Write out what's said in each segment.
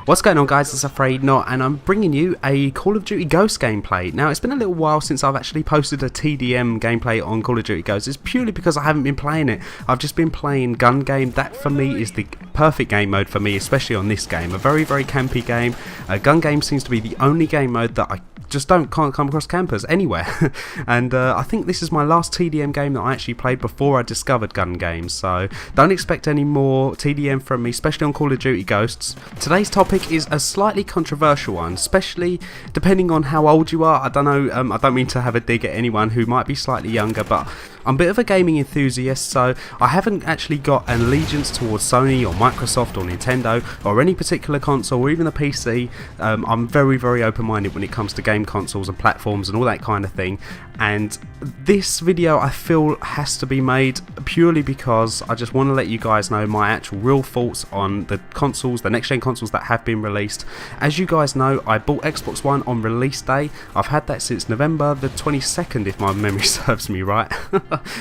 What's going on, guys? It's Afraid Not, and I'm bringing you a Call of Duty Ghosts gameplay. Now, it's been a little while since I've actually posted a TDM gameplay on Call of Duty Ghosts. It's purely because I haven't been playing it. I've just been playing gun game. That for me is the perfect game mode for me, especially on this game. A very, very campy game. Gun game seems to be the only game mode that I just can't come across campers anywhere. And I think this is my last TDM game that I actually played before I discovered gun games, so don't expect any more TDM from me, especially on Call of Duty Ghosts. Today's topic is a slightly controversial one, especially depending on how old you are. I don't know, I don't mean to have a dig at anyone who might be slightly younger, but I'm a bit of a gaming enthusiast, so I haven't actually got an allegiance towards Sony or Microsoft or Nintendo or any particular console or even the PC. I'm very, very open-minded when it comes to game consoles and platforms and all that kind of thing, and this video I feel has to be made purely because I just want to let you guys know my actual real thoughts on the consoles, the next gen consoles that have been released. As you guys know, I bought Xbox One on release day. I've had that since November the 22nd, if my memory serves me right.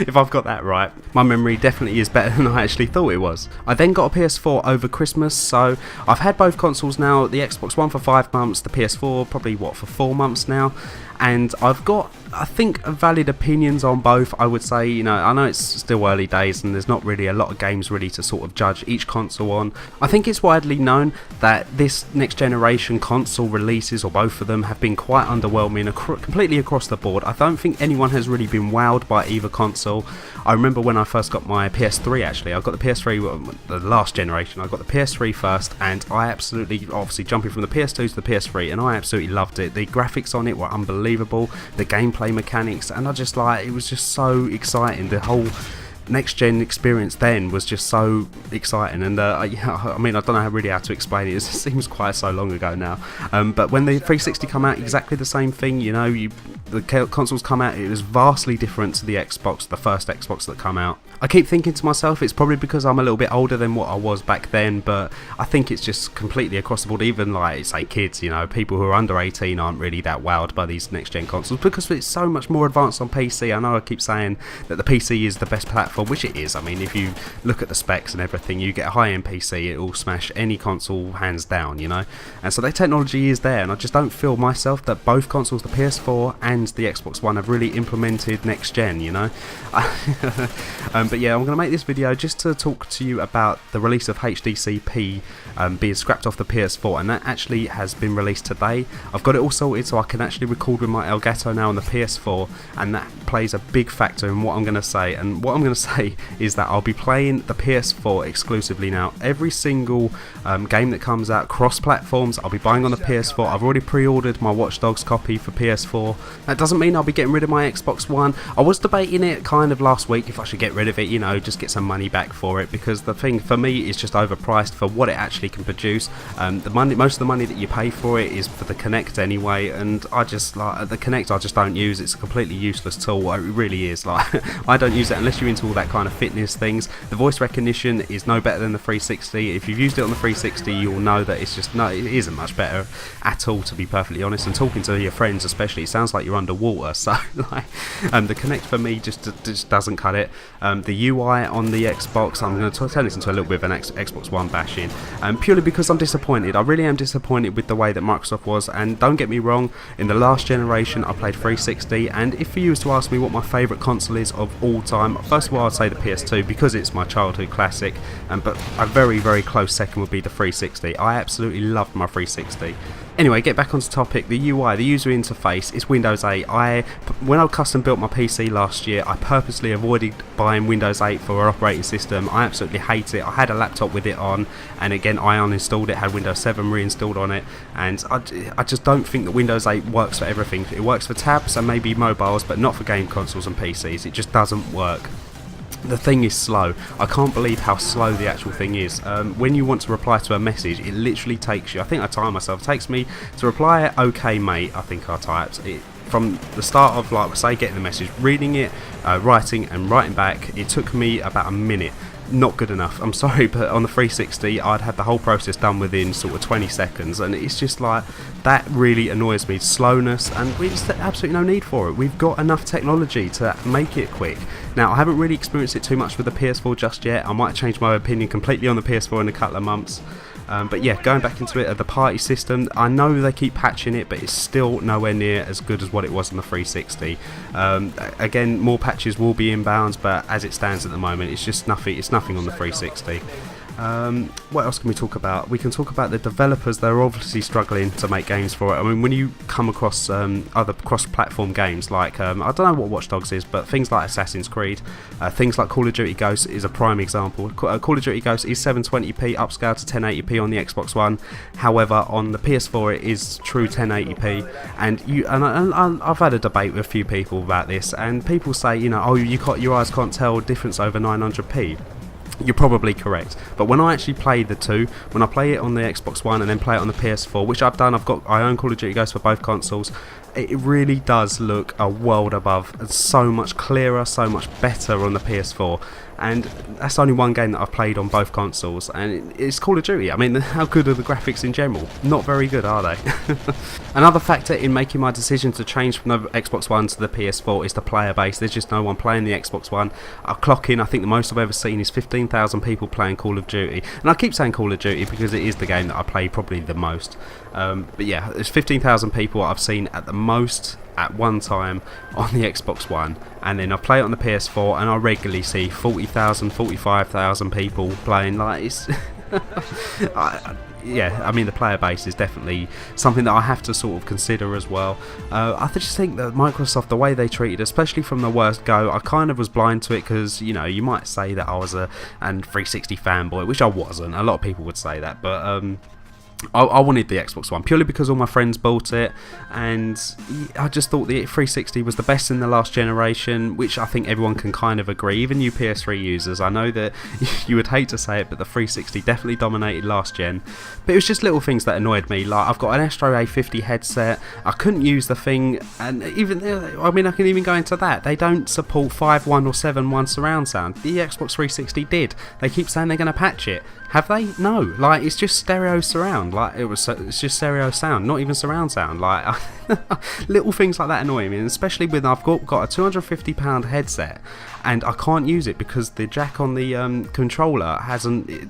If I've got that right. My memory definitely is better than I actually thought it was. I then got a PS4 over Christmas, so I've had both consoles now, the Xbox One for 5 months, the PS4 probably for 4 months now, and I've got, I think, valid opinions on both. I would say, you know, I know it's still early days and there's not really a lot of games really to sort of judge each console on. I think it's widely known that this next generation console releases, or both of them, have been quite underwhelming completely across the board. I don't think anyone has really been wowed by either console. I remember when I first got my PS3, actually, I got the PS3, the last generation, I got the PS3 first, and I absolutely, obviously jumping from the PS2 to the PS3, and I absolutely loved it. The graphics on it were unbelievable, the gameplay mechanics, and it was just so exciting. The whole next gen experience then was just so exciting, and I mean, I don't know really how to explain it. It seems quite so long ago now, but when the 360 come out, exactly the same thing. You know, the consoles come out, it was vastly different to the Xbox, the first Xbox that come out. I keep thinking to myself, it's probably because I'm a little bit older than what I was back then, but I think it's just completely across the board. Even like, say, kids, you know, people who are under 18 aren't really that wowed by these next gen consoles because it's so much more advanced on PC. I know I keep saying that the PC is the best platform, which it is. I mean, if you look at the specs and everything, you get a high-end PC, it will smash any console hands down, you know. And so that technology is there, and I just don't feel myself that both consoles, the PS4 and the Xbox One, have really implemented next gen, you know. But yeah, I'm going to make this video just to talk to you about the release of HDCP being scrapped off the PS4, and that actually has been released today. I've got it all sorted so I can actually record with my Elgato now on the PS4, and that plays a big factor in what I'm going to say. And what I'm going to say is that I'll be playing the PS4 exclusively now. Every single game that comes out cross platforms, I'll be buying on the PS4. I've already pre-ordered my Watch Dogs copy for PS4. That doesn't mean I'll be getting rid of my Xbox One. I was debating it kind of last week if I should get rid of it, you know, just get some money back for it, because the thing for me is just overpriced for what it actually can produce. Most of the money that you pay for it is for the Kinect anyway, and I just like the Kinect. I just don't use. It's a completely useless tool. It really is. Like, I don't use it unless you're into all that kind of fitness things. The voice recognition is no better than the 360. If you've used it on the 360, you'll know that it's just it isn't much better at all, to be perfectly honest. And talking to your friends especially, it sounds like you're underwater. So like, the Kinect for me just doesn't cut it. The UI on the Xbox, I'm going to turn this into a little bit of an Xbox One bashing, purely because I'm disappointed. I really am disappointed with the way that Microsoft was. And don't get me wrong, in the last generation I played 360, and if you was to ask me what my favourite console is of all time, first of all I'd say the PS2 because it's my childhood classic, but a very, very close second would be the 360. I absolutely loved my 360. Anyway, get back onto topic. The UI, the user interface, is Windows 8. When I custom built my PC last year, I purposely avoided buying Windows 8 for an operating system. I absolutely hate it. I had a laptop with it on, and again I uninstalled it, had Windows 7 reinstalled on it, and I just don't think that Windows 8 works for everything. It works for tabs and maybe mobiles, but not for game consoles and PCs. It just doesn't work. The thing is slow. I can't believe how slow the actual thing is. When you want to reply to a message, it literally takes you, I think I time myself, it takes me to reply okay mate, I think I typed it from the start of, like, say, getting the message, reading it, writing and writing back, it took me about a minute. not good enough. I'm sorry, but on the 360 I'd had the whole process done within sort of 20 seconds, and it's just like, that really annoys me. Slowness, and we just absolutely no need for it. We've got enough technology to make it quick. Now, I haven't really experienced it too much with the PS4 just yet. I might change my opinion completely on the PS4 in a couple of months. But yeah, going back into it, the party system, I know they keep patching it, but it's still nowhere near as good as what it was on the 360. Again, more patches will be inbound, but as it stands at the moment, it's just nothing. It's nothing on the 360. What else can we talk about? We can talk about the developers. They're obviously struggling to make games for it. I mean, when you come across other cross-platform games like, I don't know what Watch Dogs is, but things like Assassin's Creed, things like Call of Duty Ghosts is a prime example. Call of Duty Ghosts is 720p upscaled to 1080p on the Xbox One. However, on the PS4 it is true 1080p, and I've had a debate with a few people about this, and people say, you know, oh, your eyes can't tell difference over 900p. You're probably correct, but when I actually play the two, when I play it on the Xbox One and then play it on the PS4, which I've done, I own Call of Duty Ghosts for both consoles, it really does look a world above. It's so much clearer, so much better on the PS4, and that's only one game that I've played on both consoles, and it's Call of Duty. I mean, how good are the graphics in general? Not very good, are they? Another factor in making my decision to change from the Xbox One to the PS4 is the player base. There's just no one playing the Xbox One. I clock in, I think the most I've ever seen is 15,000 people playing Call of Duty, and I keep saying Call of Duty because it is the game that I play probably the most. But yeah, there's 15,000 people I've seen at the most at one time on the Xbox One, and then I play it on the PS4 and I regularly see 40,000, 45,000 people playing. Like, it's yeah, I mean, the player base is definitely something that I have to sort of consider as well. I just think that Microsoft, the way they treated, especially from the word go, I kind of was blind to it, because, you know, you might say that I was a 360 fanboy, which I wasn't. A lot of people would say that, but I wanted the Xbox One purely because all my friends bought it, and I just thought the 360 was the best in the last generation, which I think everyone can kind of agree, even you PS3 users. I know that you would hate to say it, but the 360 definitely dominated last gen. But it was just little things that annoyed me, like I've got an Astro A50 headset, I couldn't use the thing, and even, I mean, I can even go into that, they don't support 5.1 or 7.1 surround sound. The Xbox 360 did. They keep saying they're going to patch it. Have they? No. Like, it's just stereo surround. Like, it's just stereo sound, not even surround sound. Like, little things like that annoy me, and especially when I've got a £250 headset and I can't use it because the jack on the controller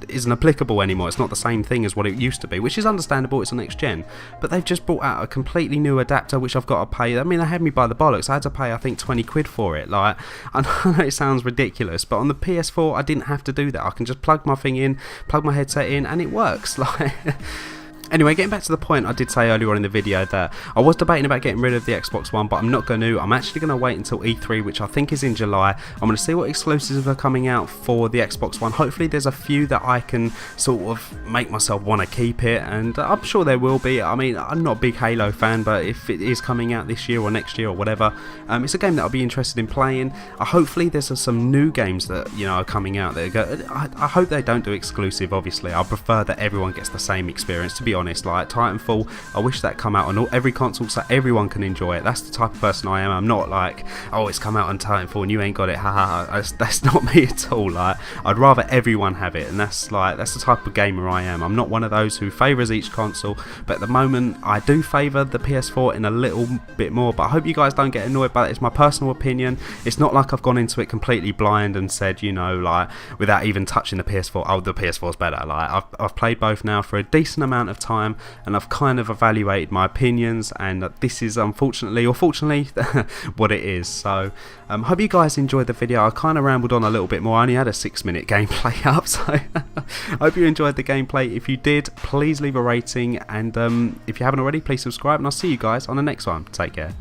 isn't applicable anymore. It's not the same thing as what it used to be, which is understandable. It's a next gen, but they've just brought out a completely new adapter, which I've got to pay. I mean, they had me by the bollocks. I had to pay, I think, 20 quid for it. Like, I know it sounds ridiculous, but on the PS4 I didn't have to do that. I can just plug my thing in, plug my headset in, and it works. Like, anyway, getting back to the point, I did say earlier on in the video that I was debating about getting rid of the Xbox One, but I'm not going to. I'm actually going to wait until E3, which I think is in July. I'm going to see what exclusives are coming out for the Xbox One. Hopefully there's a few that I can sort of make myself want to keep it, and I'm sure there will be. I mean, I'm not a big Halo fan, but if it is coming out this year or next year or whatever, it's a game that I'll be interested in playing. Hopefully there's some new games that, you know, are coming out that I hope they don't do exclusive, obviously. I prefer that everyone gets the same experience, to be honest. Like Titanfall, I wish that come out on every console so everyone can enjoy it. That's the type of person I am. I'm not like, oh, it's come out on Titanfall and you ain't got it, haha. That's not me at all. Like, I'd rather everyone have it, and that's the type of gamer I am. I'm not one of those who favours each console, but at the moment I do favour the PS4 in a little bit more. But I hope you guys don't get annoyed by it. It's my personal opinion. It's not like I've gone into it completely blind and said, you know, like, without even touching the PS4, oh, the PS4's better. Like, I've played both now for a decent amount of time, and I've kind of evaluated my opinions, and this is unfortunately or fortunately what it is. So hope you guys enjoyed the video. I kind of rambled on a little bit more. I only had a 6-minute gameplay up, so hope you enjoyed the gameplay. If you did, please leave a rating, and if you haven't already, please subscribe, and I'll see you guys on the next one. Take care.